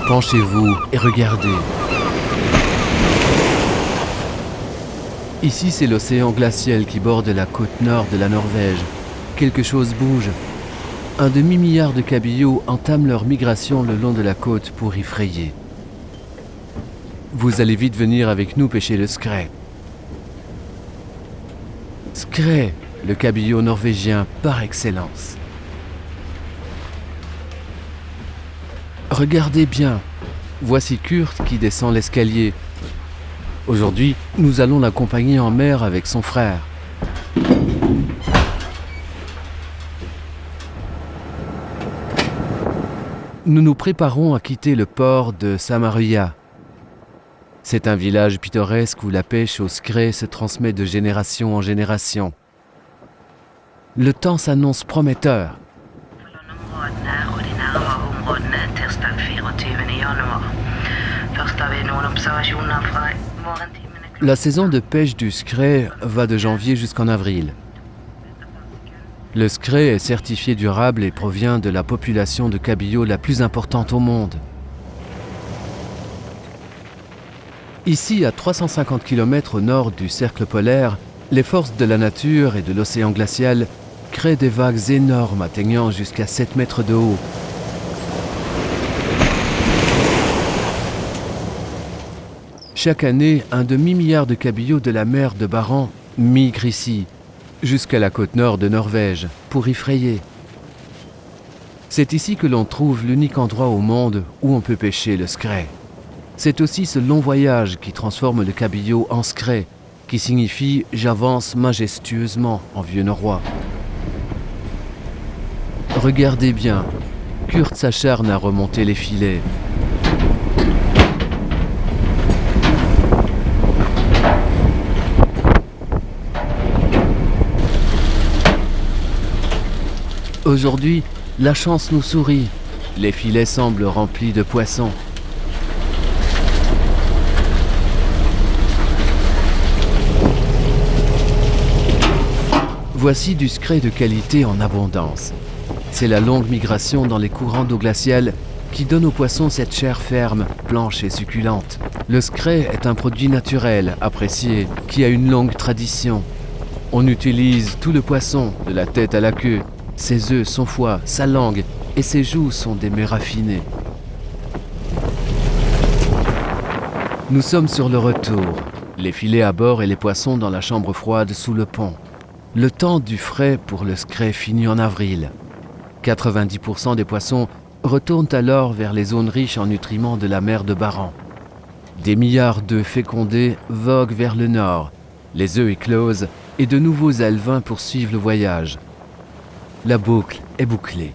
Penchez-vous et regardez. Ici, c'est l'océan glacial qui borde la côte nord de la Norvège. Quelque chose bouge. Un demi-milliard de cabillots entament leur migration le long de la côte pour y frayer. Vous allez vite venir avec nous pêcher le skrei. Skrei, le cabillaud norvégien par excellence. Regardez bien, voici Kurt qui descend l'escalier. Aujourd'hui, nous allons l'accompagner en mer avec son frère. Nous nous préparons à quitter le port de Samaria. C'est un village pittoresque où la pêche au skrei se transmet de génération en génération. Le temps s'annonce prometteur. La saison de pêche du skrei va de janvier jusqu'en avril. Le skrei est certifié durable et provient de la population de cabillaud la plus importante au monde. Ici, à 350 km au nord du cercle polaire, les forces de la nature et de l'océan glacial créent des vagues énormes atteignant jusqu'à 7 mètres de haut. Chaque année, un demi-milliard de cabillauds de la mer de Barents migrent ici, jusqu'à la côte nord de Norvège, pour y frayer. C'est ici que l'on trouve l'unique endroit au monde où on peut pêcher le skrei. C'est aussi ce long voyage qui transforme le cabillaud en skrei, qui signifie « j'avance majestueusement » en vieux norrois. Regardez bien, Kurt s'acharne à remonter les filets. Aujourd'hui, la chance nous sourit. Les filets semblent remplis de poissons. Voici du skrei de qualité en abondance. C'est la longue migration dans les courants d'eau glaciale qui donne aux poissons cette chair ferme, blanche et succulente. Le skrei est un produit naturel, apprécié, qui a une longue tradition. On utilise tout le poisson, de la tête à la queue. Ses œufs, son foie, sa langue et ses joues sont des mets raffinés. Nous sommes sur le retour. Les filets à bord et les poissons dans la chambre froide sous le pont. Le temps du frais pour le skrei finit en avril. 90% des poissons retournent alors vers les zones riches en nutriments de la mer de Barents. Des milliards d'œufs fécondés voguent vers le nord. Les œufs éclosent et de nouveaux alevins poursuivent le voyage. La boucle est bouclée.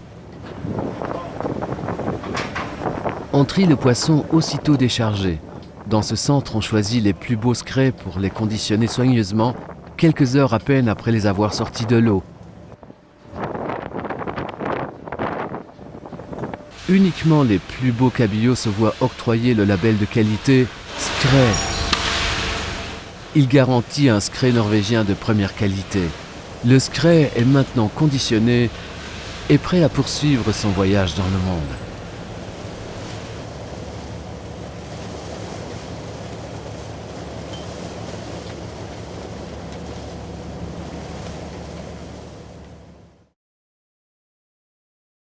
On trie le poisson aussitôt déchargé. Dans ce centre, on choisit les plus beaux skrei pour les conditionner soigneusement, quelques heures à peine après les avoir sortis de l'eau. Uniquement les plus beaux cabillauds se voient octroyer le label de qualité skrei. Il garantit un skrei norvégien de première qualité. Le skrei est maintenant conditionné et prêt à poursuivre son voyage dans le monde.